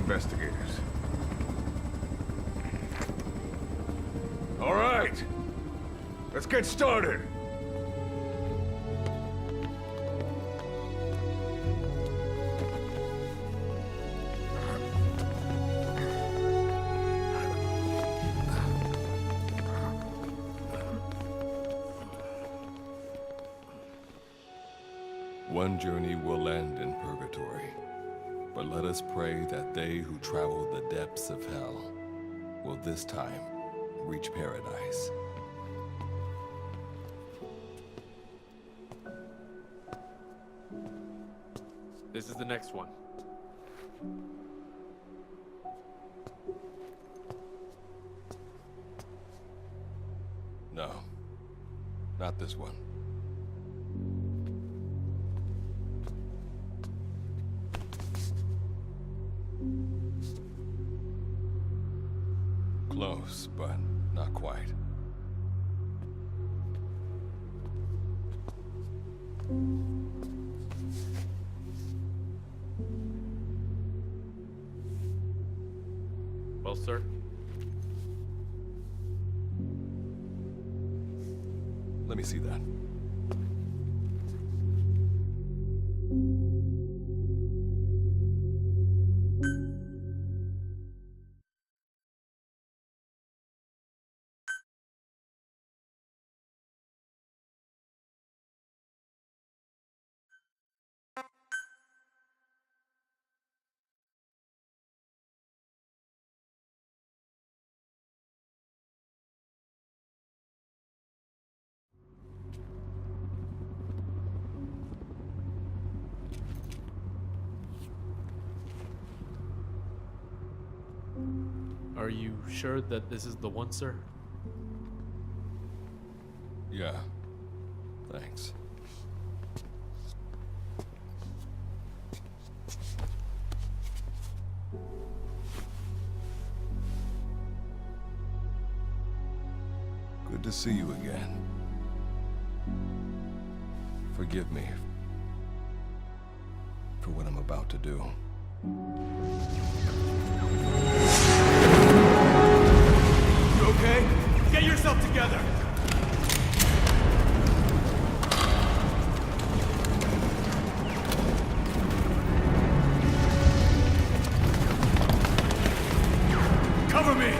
investigators. All right, let's get started. One journey will end in purgatory, but let us pray that they who travel the depths of hell will this time reach paradise. This is the next one. No, not this one. Close, but not quite. Well, sir. Let me see that. Are you sure that this is the one, sir? Yeah. Thanks. Good to see you again. Forgive me for what I'm about to do. You okay? Get yourself together! Cover me!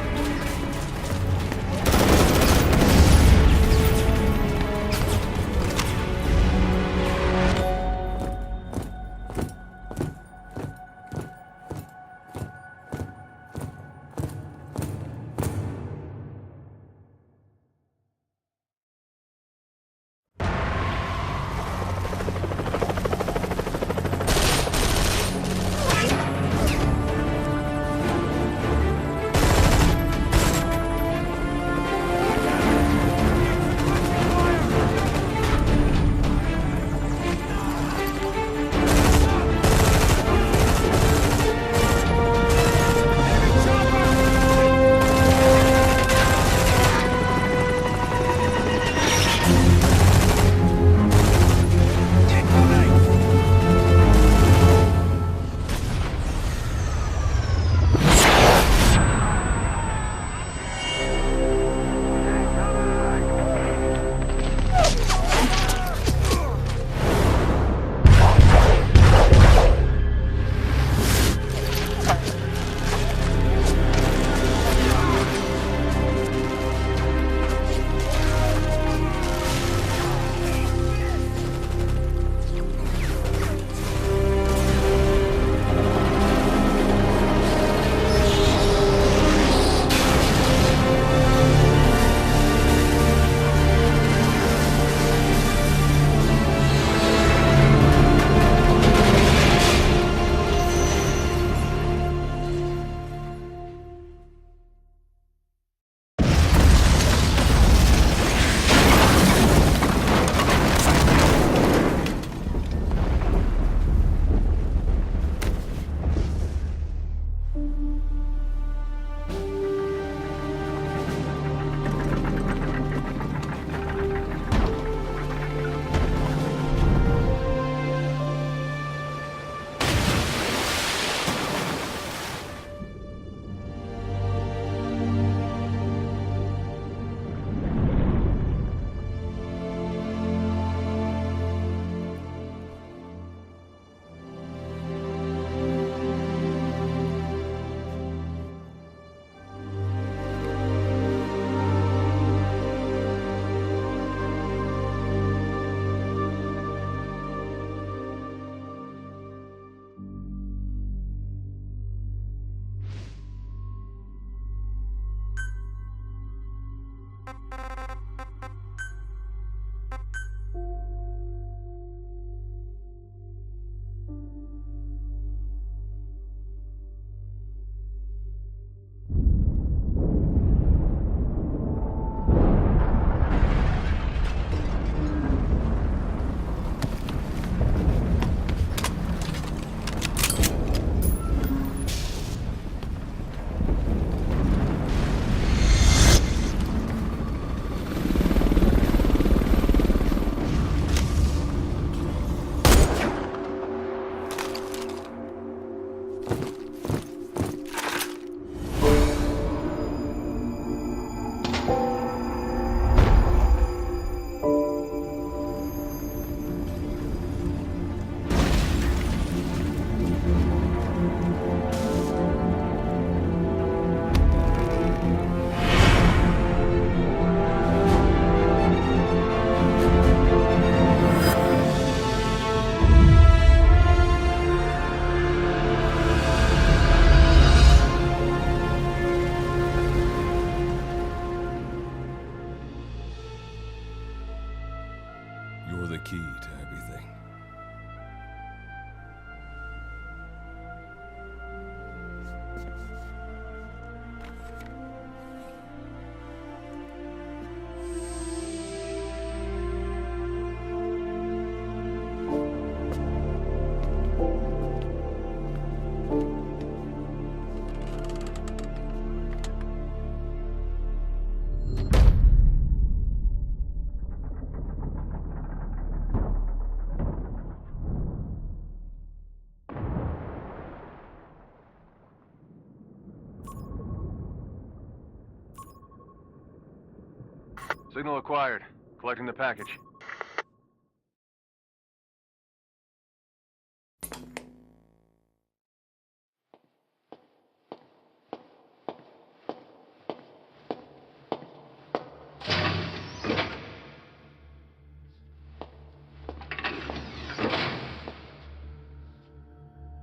the key to everything. Signal acquired. Collecting the package.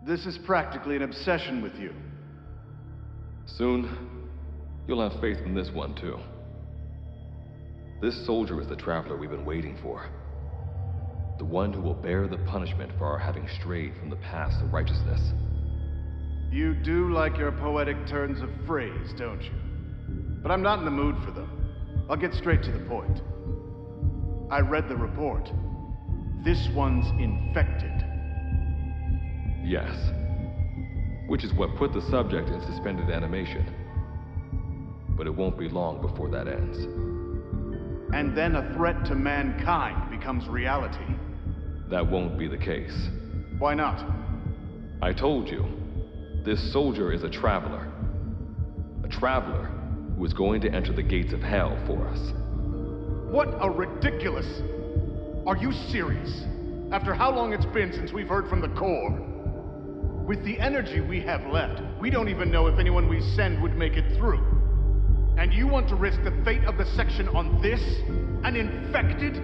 This is practically an obsession with you. Soon, you'll have faith in this one, too. This soldier is the traveler we've been waiting for. The one who will bear the punishment for our having strayed from the paths of righteousness. You do like your poetic turns of phrase, don't you? But I'm not in the mood for them. I'll get straight to the point. I read the report. This one's infected. Yes. Which is what put the subject in suspended animation. But it won't be long before that ends. And then a threat to mankind becomes reality. That won't be the case. Why not? I told you, this soldier is a traveler. A traveler who is going to enter the gates of hell for us. What a ridiculous... Are you serious? After how long it's been since we've heard from the Corps? With the energy we have left, we don't even know if anyone we send would make it through. And you want to risk the fate of the section on this? An infected?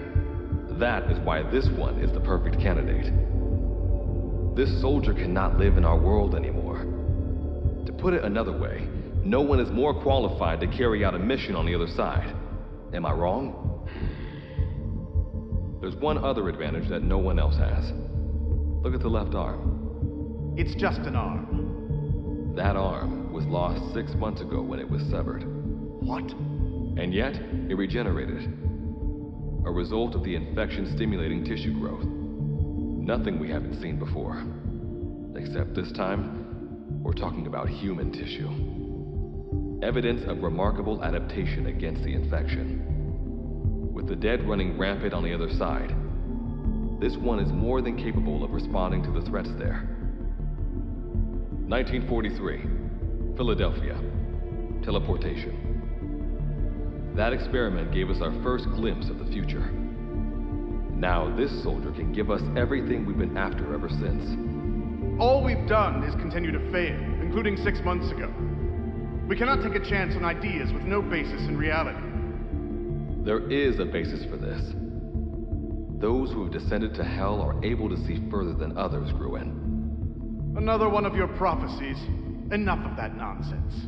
That is why this one is the perfect candidate. This soldier cannot live in our world anymore. To put it another way, no one is more qualified to carry out a mission on the other side. Am I wrong? There's one other advantage that no one else has. Look at the left arm. It's just an arm. That arm was lost 6 months ago when it was severed. What? And yet, it regenerated. A result of the infection-stimulating tissue growth. Nothing we haven't seen before. Except this time, we're talking about human tissue. Evidence of remarkable adaptation against the infection. With the dead running rampant on the other side, this one is more than capable of responding to the threats there. 1943, Philadelphia. Teleportation. That experiment gave us our first glimpse of the future. Now this soldier can give us everything we've been after ever since. All we've done is continue to fail, including 6 months ago. We cannot take a chance on ideas with no basis in reality. There is a basis for this. Those who have descended to hell are able to see further than others, Gruen. Another one of your prophecies. Enough of that nonsense.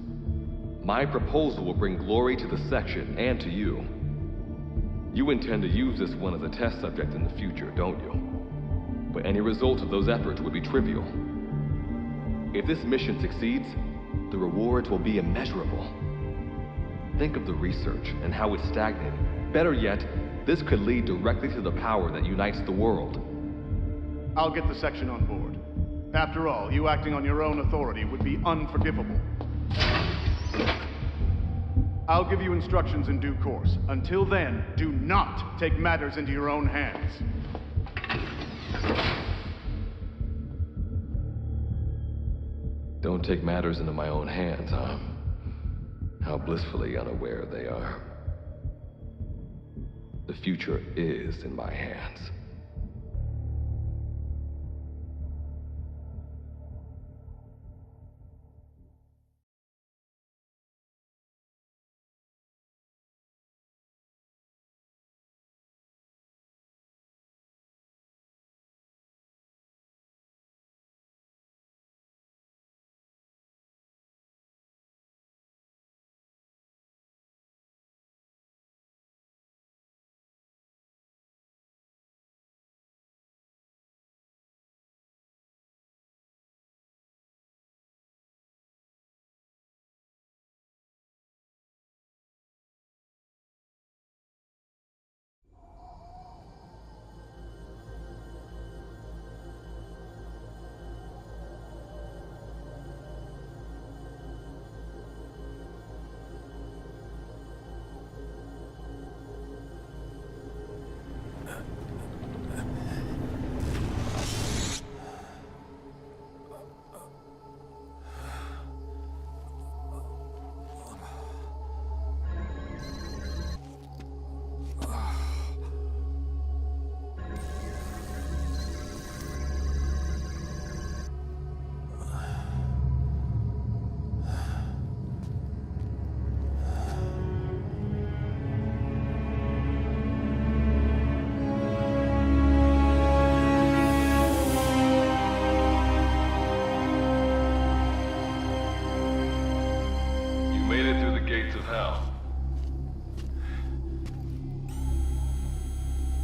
My proposal will bring glory to the section and to you. You intend to use this one as a test subject in the future, don't you? But any result of those efforts would be trivial. If this mission succeeds, the rewards will be immeasurable. Think of the research and how it's stagnated. Better yet, this could lead directly to the power that unites the world. I'll get the section on board. After all, you acting on your own authority would be unforgivable. I'll give you instructions in due course. Until then, do not take matters into your own hands. Don't take matters into my own hands, huh? How blissfully unaware they are. The future is in my hands.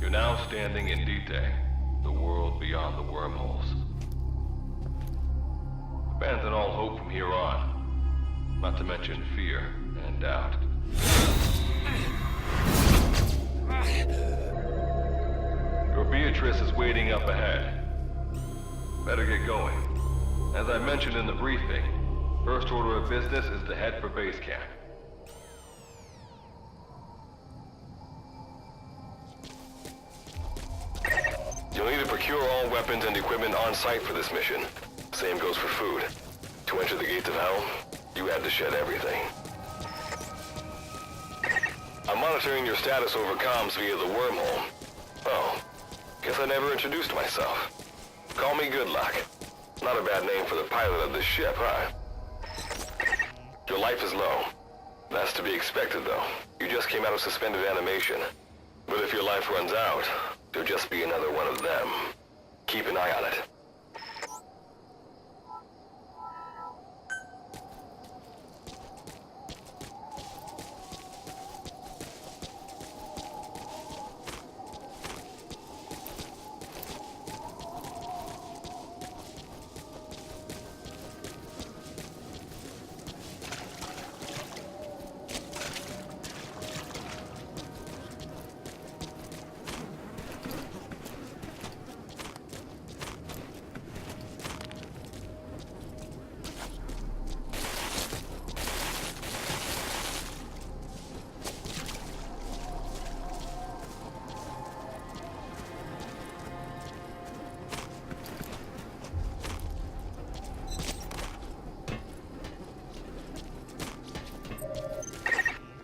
You're now standing in Dite, the world beyond the wormholes. Abandon all hope from here on, not to mention fear and doubt. Your Beatrice is waiting up ahead. Better get going. As I mentioned in the briefing, first order of business is to head for base camp. You'll need to procure all weapons and equipment on site for this mission. Same goes for food. To enter the gates of hell, you had to shed everything. I'm monitoring your status over comms via the wormhole. Oh, guess I never introduced myself. Call me Good Luck. Not a bad name for the pilot of this ship, huh? Your life is low. That's to be expected, though. You just came out of suspended animation. But if your life runs out, you'll just be another one of them. Keep an eye on it.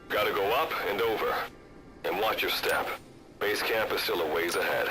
Gotta go up and over. And watch your step. Base camp is still a ways ahead.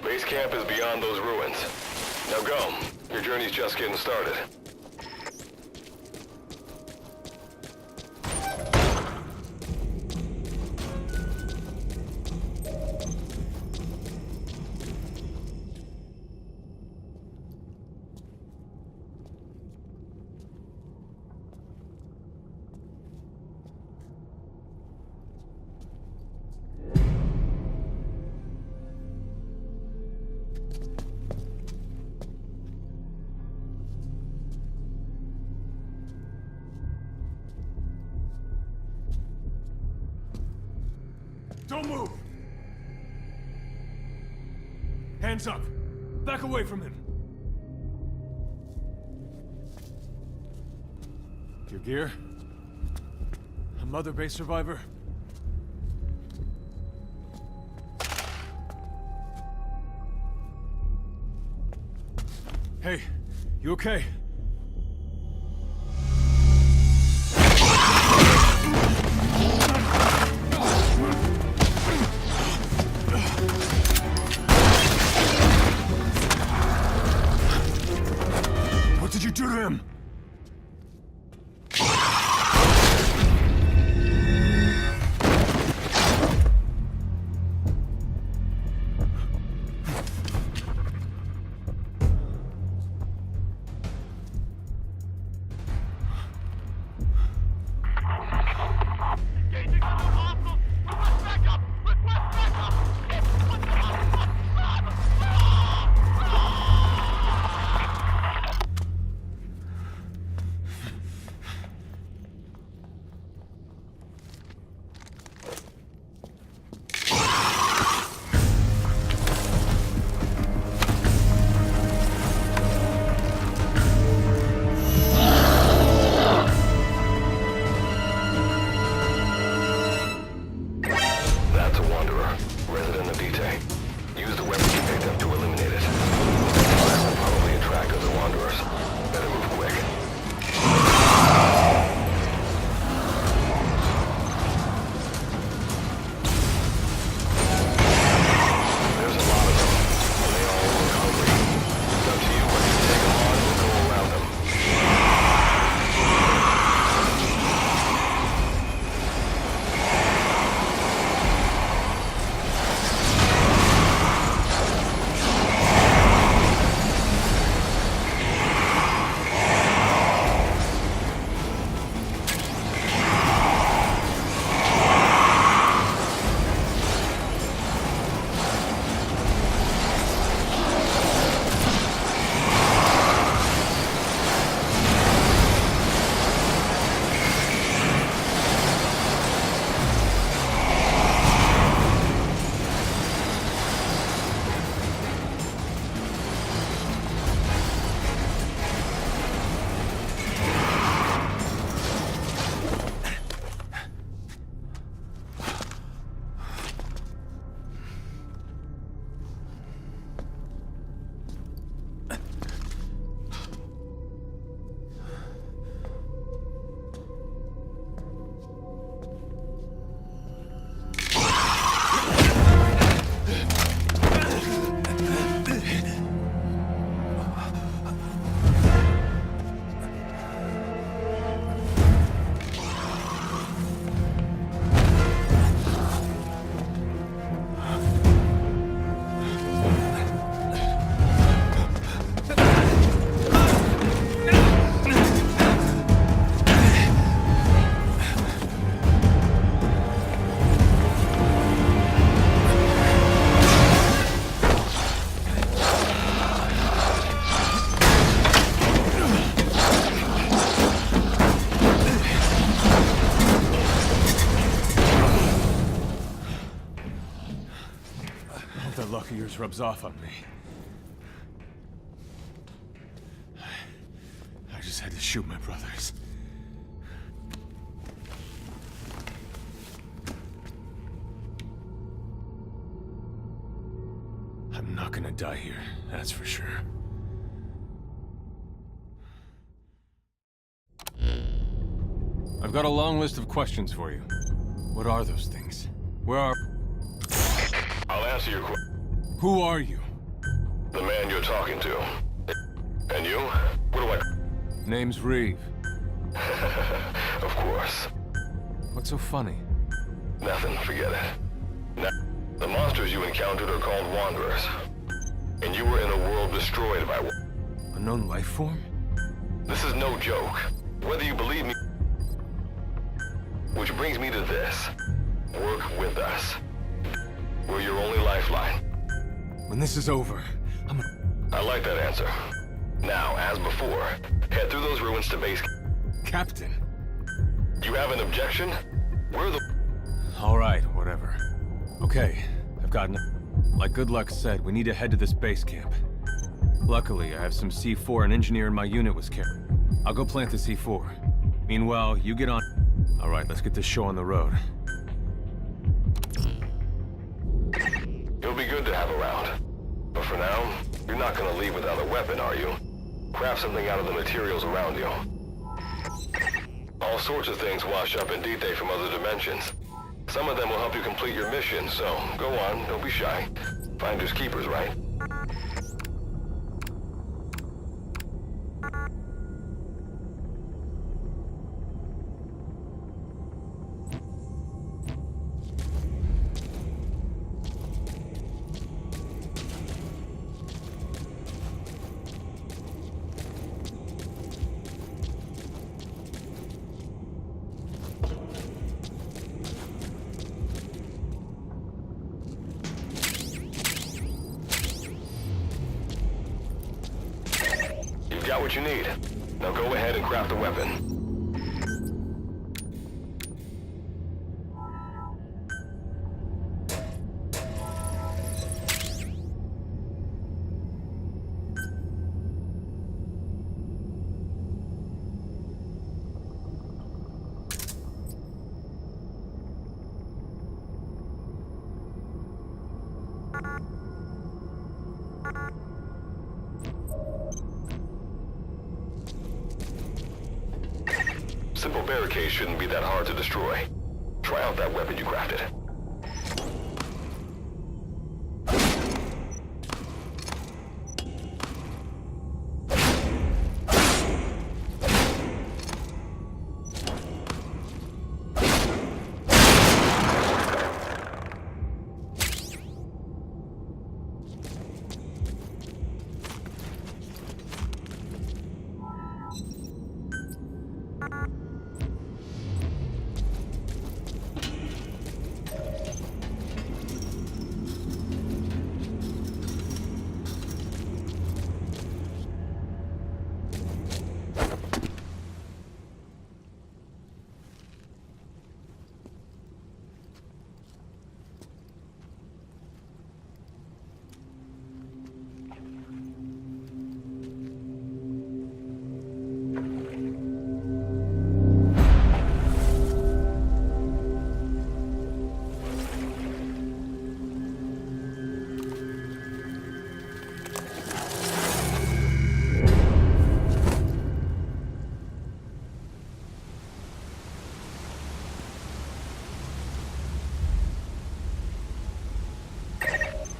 Base camp is beyond those ruins. Now go. Your journey's just getting started. Don't move! Hands up! Back away from him! Your gear? A Mother Base survivor? Hey, you okay? What did you do to him? use the weapon you picked up to eliminate it. Fire will probably attract other wanderers. Better move quick. There's a lot of them, and they all look hungry. It's up to you whether you take them on or go around them. That luck of yours rubs off on me. I just had to shoot my brothers. I'm not gonna die here, that's for sure. I've got a long list of questions for you. What are those things? Where are... I'll answer your question. Who are you? The man you're talking to. And you? What do I... Name's Reeve. Of course. What's so funny? Nothing, forget it. Now, the monsters you encountered are called Wanderers. And you were in a world destroyed by... Unknown life form? This is no joke. Whether you believe me... Which brings me to this. Work with us. We're your only lifeline. When this is over, I like that answer. Now, as before, head through those ruins to base... Captain. You have an objection? We're the... All right, whatever. Okay, I've got... Like Good Luck said, we need to head to this base camp. Luckily, I have some C4 an engineer in my unit was carrying. I'll go plant the C4. Meanwhile, you get on... All right, let's get this show on the road. You'll be good to have around. But for now, you're not gonna leave without a weapon, are you? Craft something out of the materials around you. All sorts of things wash up in D-Day from other dimensions. Some of them will help you complete your mission, so go on, don't be shy. Finders keepers, right? Got what you need. Now go ahead and craft a weapon. Simple barricade shouldn't be that hard to destroy. Try out that weapon you crafted.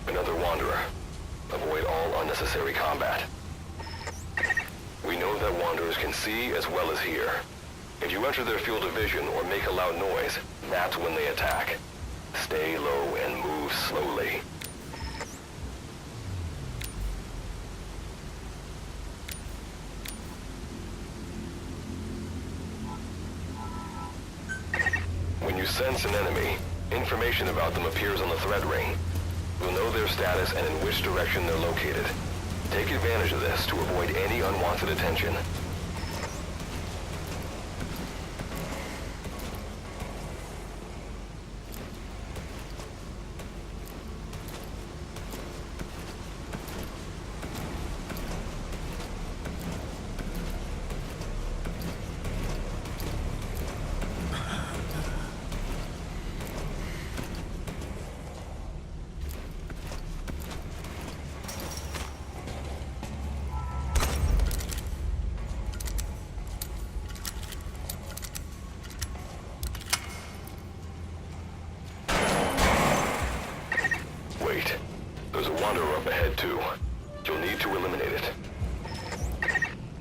Another Wanderer. Avoid all unnecessary combat. We know that Wanderers can see as well as hear. If you enter their field of vision or make a loud noise, that's when they attack. Stay low and move slowly. When you sense an enemy, information about them appears on the thread ring. You'll know their status and in which direction they're located. Take advantage of this to avoid any unwanted attention. Wait, there's a Wanderer up ahead too. You'll need to eliminate it.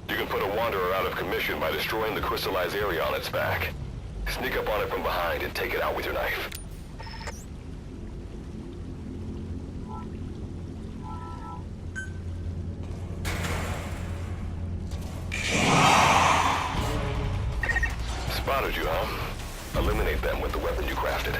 You can put a Wanderer out of commission by destroying the crystallized area on its back. Sneak up on it from behind and take it out with your knife. Spotted you, huh? Eliminate them with the weapon you crafted.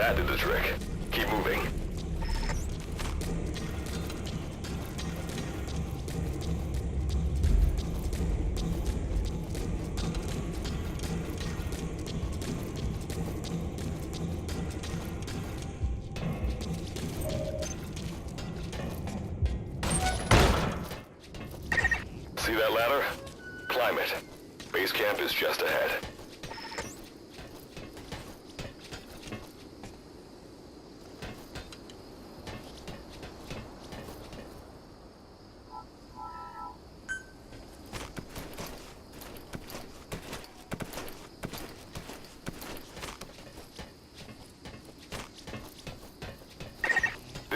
That did the trick. Keep moving. See that ladder? Climb it. Base camp is just ahead.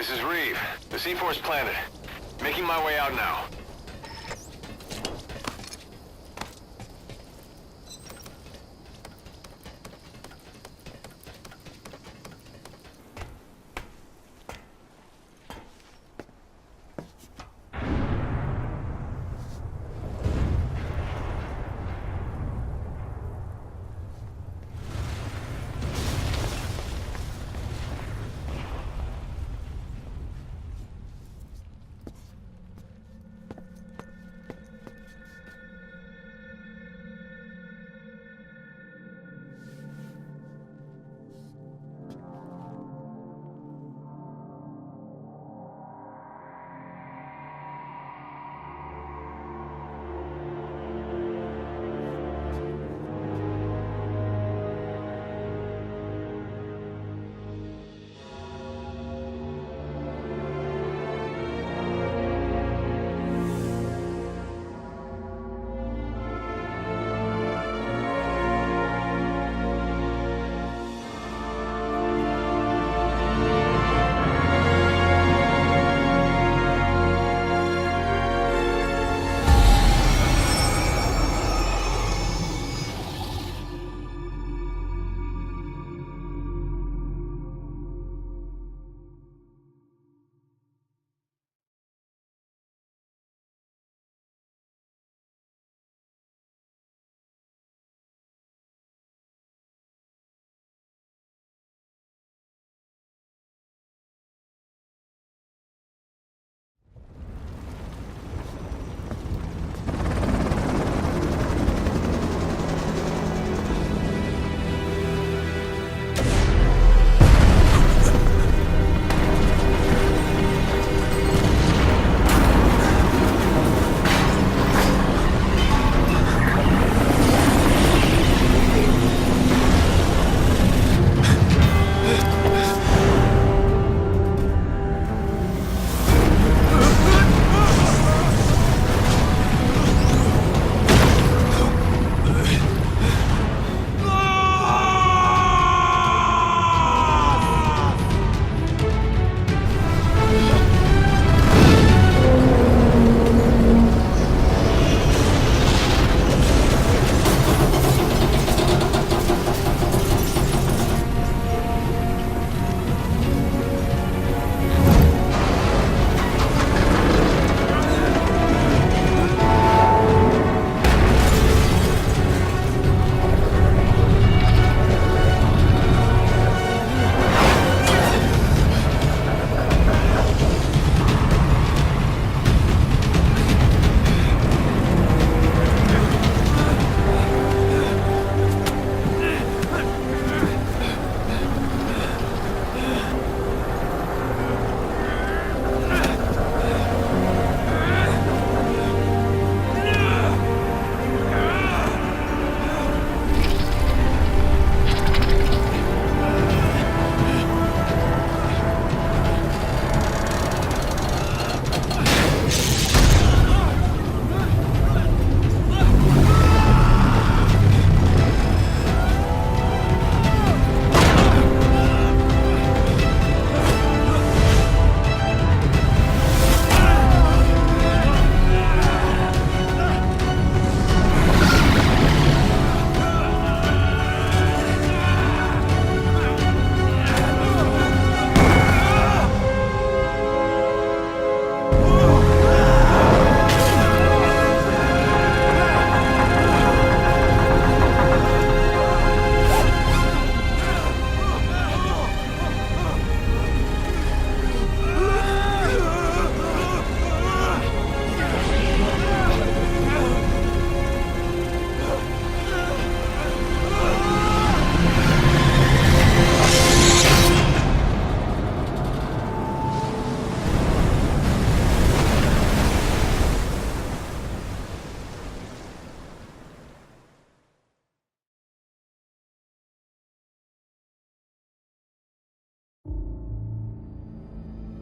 This is Reeve. The C4's planted. Making my way out now.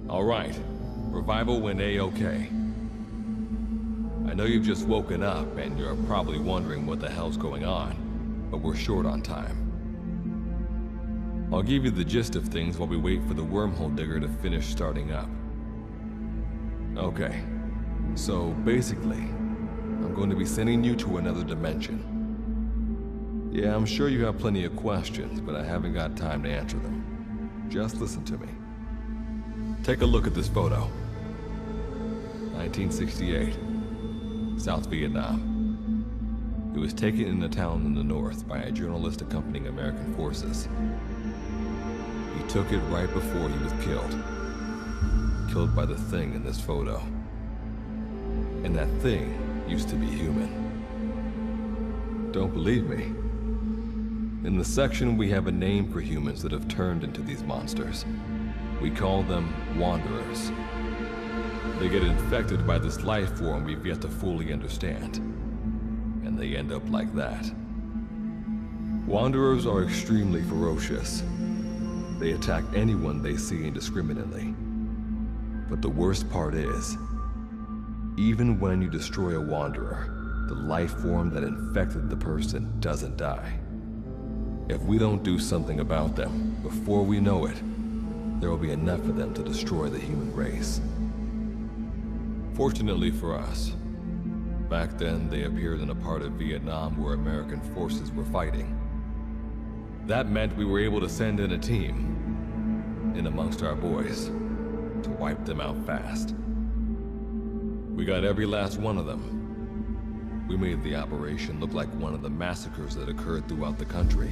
All right. Revival went A-okay. I know you've just woken up and you're probably wondering what the hell's going on, but we're short on time. I'll give you the gist of things while we wait for the wormhole digger to finish starting up. Okay, so basically, I'm going to be sending you to another dimension. Yeah, I'm sure you have plenty of questions, but I haven't got time to answer them. Just listen to me. Take a look at this photo. 1968, South Vietnam. It was taken in a town in the north by a journalist accompanying American forces. He took it right before he was killed. Killed by the thing in this photo. And that thing used to be human. Don't believe me? In the section, we have a name for humans that have turned into these monsters. We call them Wanderers. They get infected by this life form we've yet to fully understand. And they end up like that. Wanderers are extremely ferocious. They attack anyone they see indiscriminately. But the worst part is, even when you destroy a Wanderer, the life form that infected the person doesn't die. If we don't do something about them, before we know it, there will be enough of them to destroy the human race. Fortunately for us, back then they appeared in a part of Vietnam where American forces were fighting. That meant we were able to send in a team, in amongst our boys, to wipe them out fast. We got every last one of them. We made the operation look like one of the massacres that occurred throughout the country.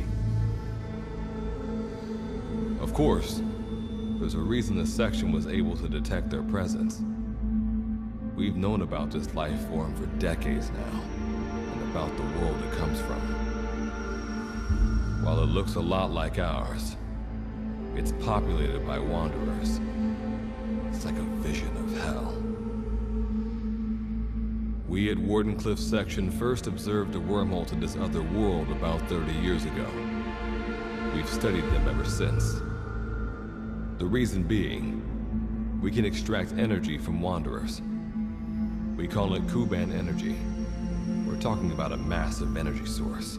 Of course, there's a reason the section was able to detect their presence. We've known about this life form for decades now, and about the world it comes from. While it looks a lot like ours, it's populated by Wanderers. It's like a vision of hell. We at Wardenclyffe section first observed a wormhole to this other world about 30 years ago. We've studied them ever since. The reason being, we can extract energy from Wanderers. We call it Kuban energy. We're talking about a massive energy source.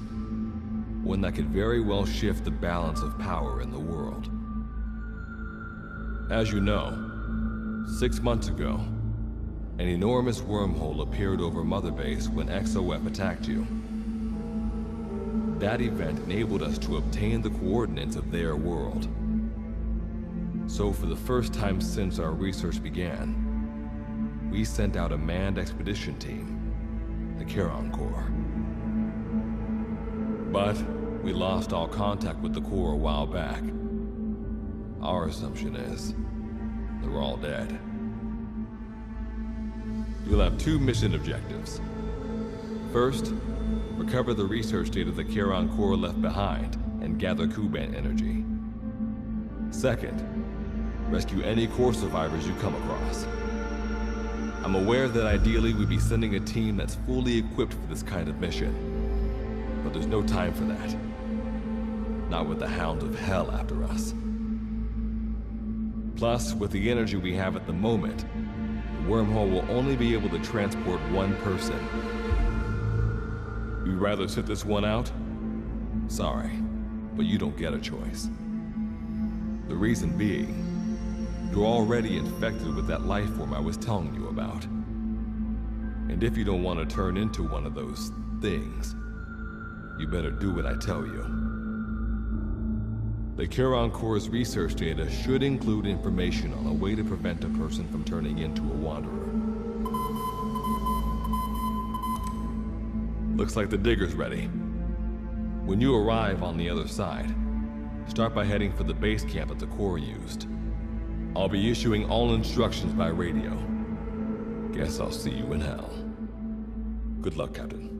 One that could very well shift the balance of power in the world. As you know, 6 months ago, an enormous wormhole appeared over Mother Base when XOF attacked you. That event enabled us to obtain the coordinates of their world. So for the first time since our research began, we sent out a manned expedition team, the Charon Corps. But we lost all contact with the Corps a while back. Our assumption is they're all dead. You'll have 2 mission objectives. First, recover the research data the Charon Corps left behind and gather Kuban energy. Second, rescue any Corps survivors you come across. I'm aware that ideally we'd be sending a team that's fully equipped for this kind of mission. But there's no time for that. Not with the Hound of Hell after us. Plus, with the energy we have at the moment, the wormhole will only be able to transport one person. You'd rather sit this one out? Sorry, but you don't get a choice. The reason being, you're already infected with that life form I was telling you about. And if you don't want to turn into one of those things, you better do what I tell you. The Charon Corps' research data should include information on a way to prevent a person from turning into a Wanderer. Looks like the digger's ready. When you arrive on the other side, start by heading for the base camp that the Corps used. I'll be issuing all instructions by radio. Guess I'll see you in hell. Good luck, Captain.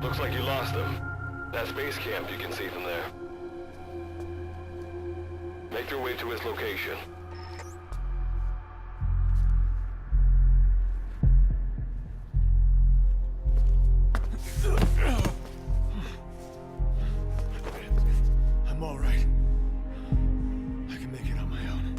Looks like you lost them. That's base camp you can see from there. Make your way to his location. I'm all right. I can make it on my own.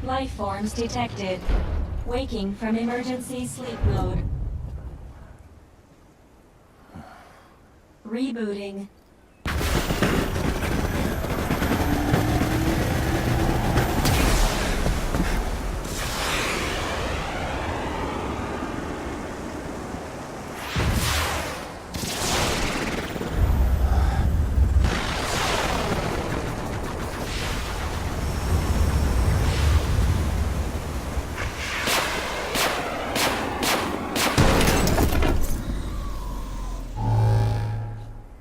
Life forms detected. Waking from emergency sleep mode. Rebooting.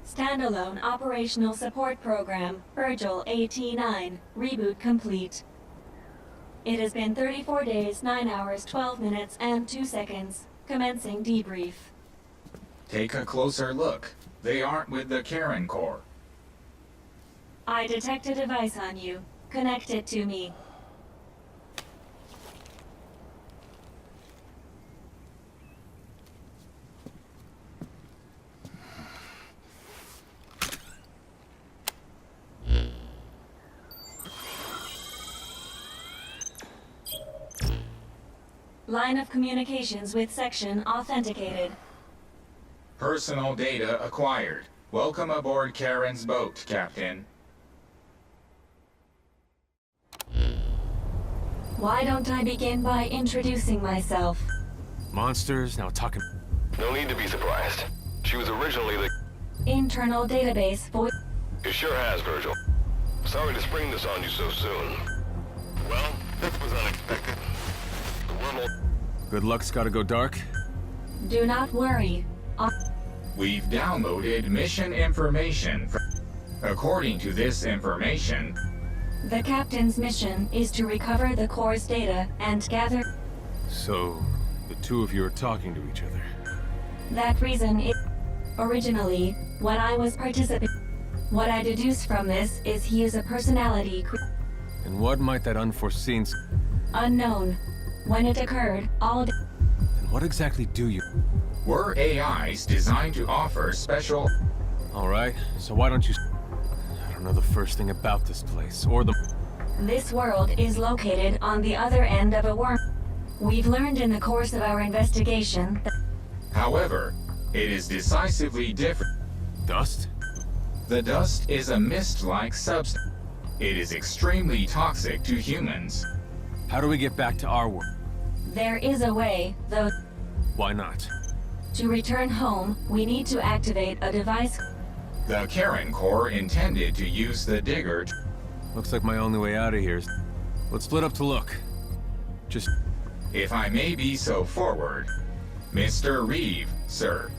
Standalone Operational Support Program, Virgil AT-9, reboot complete. It has been 34 days, 9 hours, 12 minutes, and 2 seconds. Commencing debrief. Take a closer look. They aren't with the Karen Corps. I detect a device on you. Connect it to me. Line of communications with section authenticated. Personal data acquired. Welcome aboard Karen's boat, Captain. Why don't I begin by introducing myself? Monsters, now talking. No need to be surprised. She was originally the... Internal database for... It sure has, Virgil. Sorry to spring this on you so soon. Well, this was unexpected. The wormhole... Good luck's gotta go dark. Do not worry. We've downloaded mission information. According to this information, The captain's mission is to recover the Corps' data and gather... So, the two of you are talking to each other. That reason is... Originally, when I was participating... What I deduce from this is he is a personality And what might that unforeseen... unknown. When it occurred, all... And what exactly do you... we're AIs designed to offer special... Alright, so why don't you... I don't know the first thing about this place, or the... This world is located on the other end of a worm. We've learned in the course of our investigation that... However, it is decisively different. Dust? The dust is a mist-like substance. It is extremely toxic to humans. How do we get back to our world? There is a way, though. Why not? To return home, we need to activate a device... The Karen Corps intended to use the digger. Looks like my only way out of here is... Let's split up to look. Just... If I may be so forward, Mr. Reeve, sir.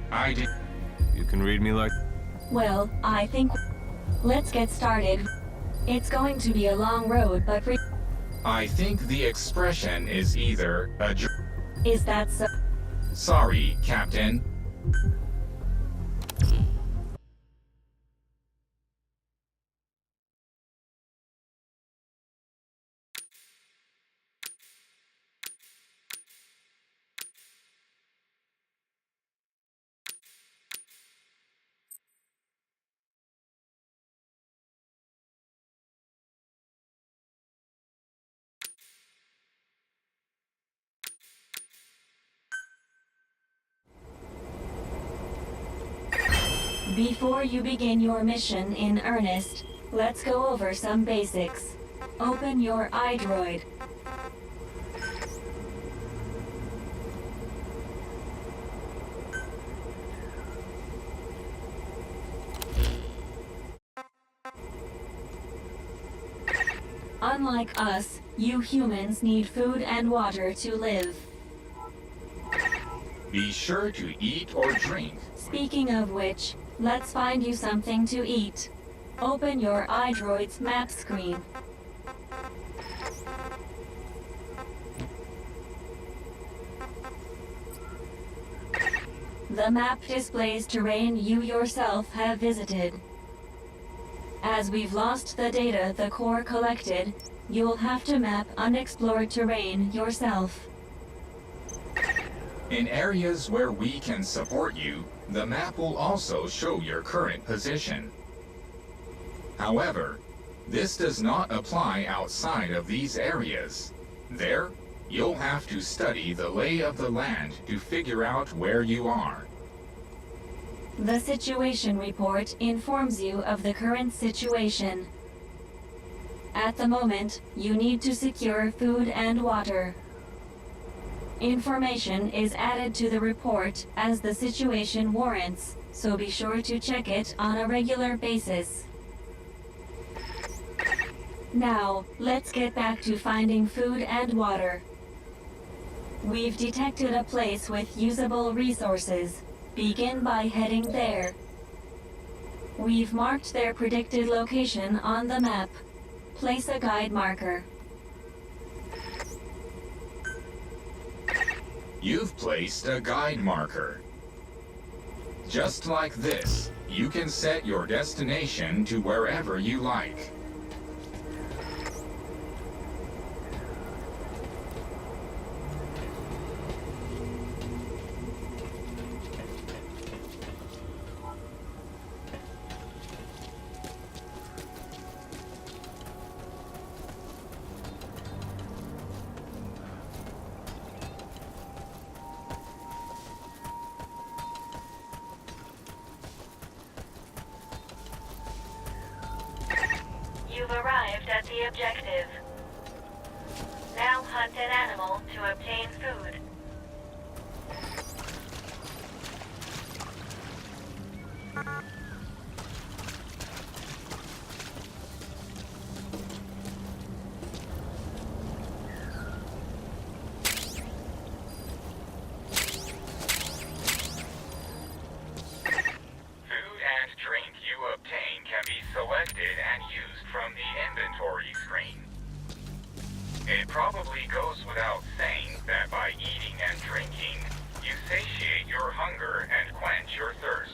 I did... You can read me like... Well, I think... Let's get started. It's going to be a long road, but... I think the expression is either a... Is that so? Sorry, Captain. Before you begin your mission in earnest, let's go over some basics. Open your iDroid. Unlike us, you humans need food and water to live. Be sure to eat or drink. Speaking of which, let's find you something to eat. Open your iDroid's map screen. The map displays terrain you yourself have visited. As we've lost the data the core collected, you'll have to map unexplored terrain yourself. In areas where we can support you, the map will also show your current position. However, this does not apply outside of these areas. There, you'll have to study the lay of the land to figure out where you are. The situation report informs you of the current situation. At the moment, you need to secure food and water. Information is added to the report as the situation warrants, so be sure to check it on a regular basis. Now, let's get back to finding food and water. We've detected a place with usable resources. Begin by heading there. We've marked their predicted location on the map. Place a guide marker. You've placed a guide marker. Just like this, you can set your destination to wherever you like. You've arrived at the objective. Now hunt an animal to obtain food. Food and drink you obtain can be selected and used from the inventory screen. It probably goes without saying that by eating and drinking, you satiate your hunger and quench your thirst.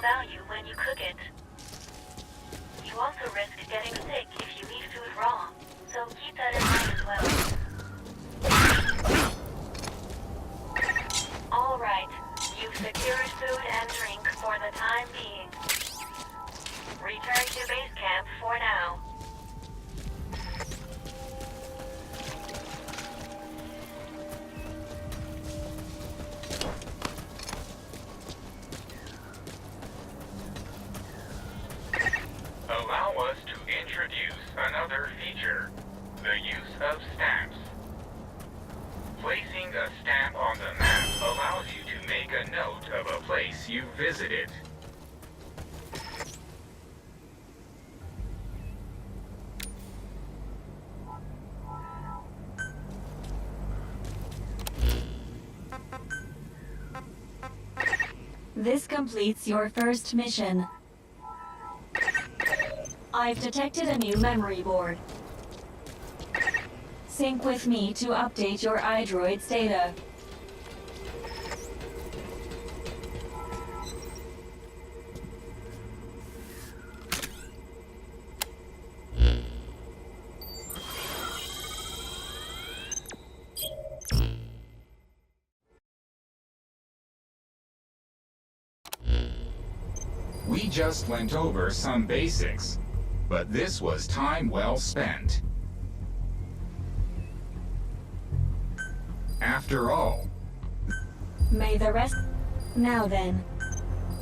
Value when you cook it. You also risk getting sick if you eat food raw, so keep that in mind as well. Alright, you've secured food and drink for the time being. Return to base camp for now. Allow us to introduce another feature, the use of stamps. Placing a stamp on the map allows you to make a note of a place you visited. This completes your first mission. I've detected a new memory board. Sync with me to update your iDroid's data. We just went over some basics, but this was time well spent. After all, May the rest... Now then,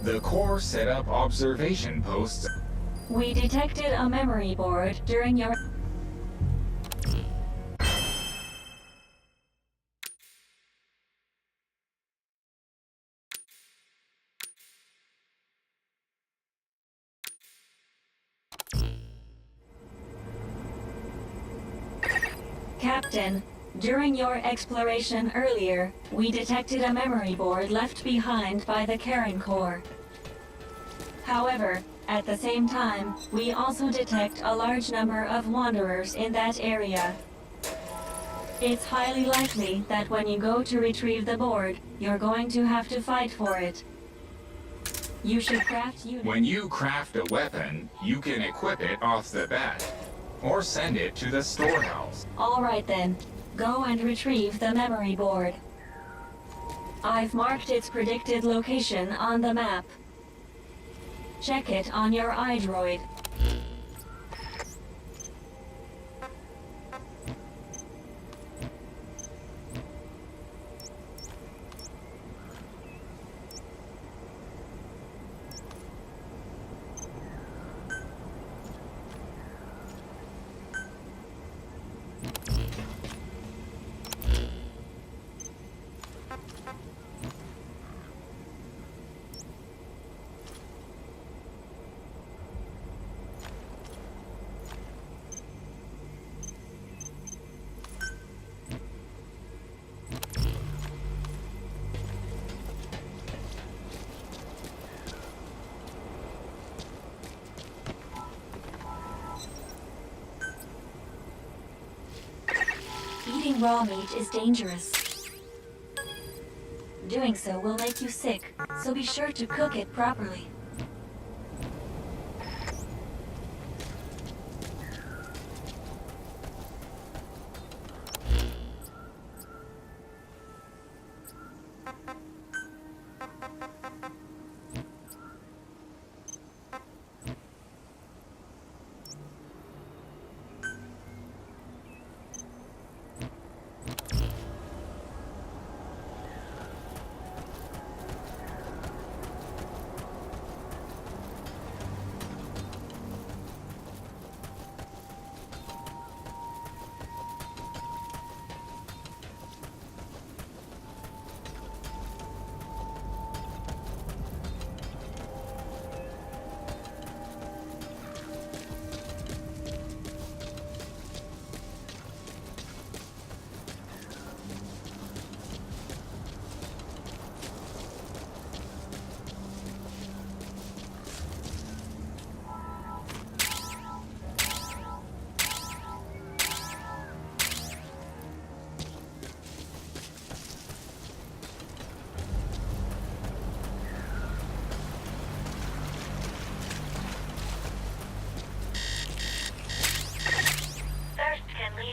the Corps set up observation posts. we detected a memory board during your... Captain, during your exploration earlier, we detected a memory board left behind by the Karen Corps. However, at the same time, we also detect a large number of wanderers in that area. It's highly likely that when you go to retrieve the board, you're going to have to fight for it. You should craft units. When you craft a weapon, you can equip it off the bat, or send it to the storehouse. All right then, go and retrieve the memory board. I've marked its predicted location on the map. Check it on your iDroid. Eating raw meat is dangerous. Doing so will make you sick, so be sure to cook it properly.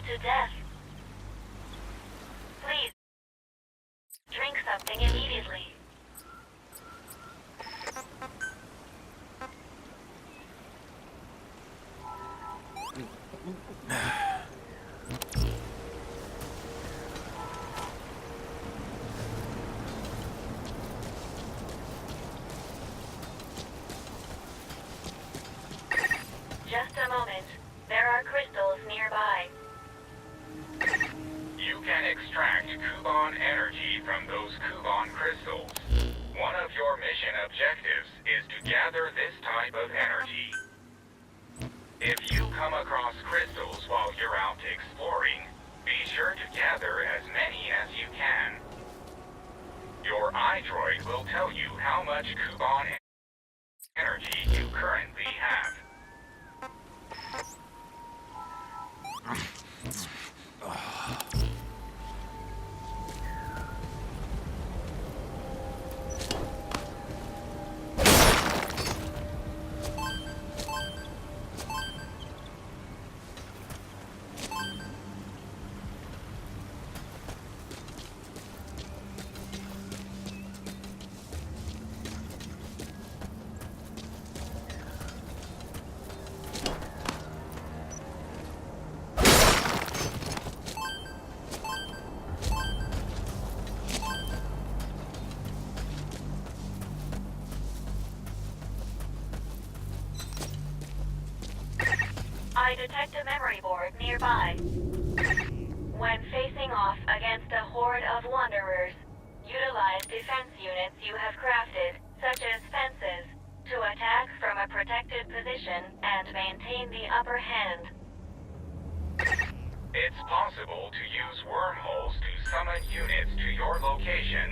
To death. Please, drink something immediately. Just a moment. There are crystals nearby. You can extract Kuban energy from those Kuban crystals. One of your mission objectives is to gather this type of energy. If you come across crystals while you're out exploring, be sure to gather as many as you can. Your iDroid will tell you how much Kuban energy you currently have. I detect a memory board nearby. When facing off against a horde of wanderers, utilize defense units you have crafted, such as fences, to attack from a protected position and maintain the upper hand. It's possible to use wormholes to summon units to your location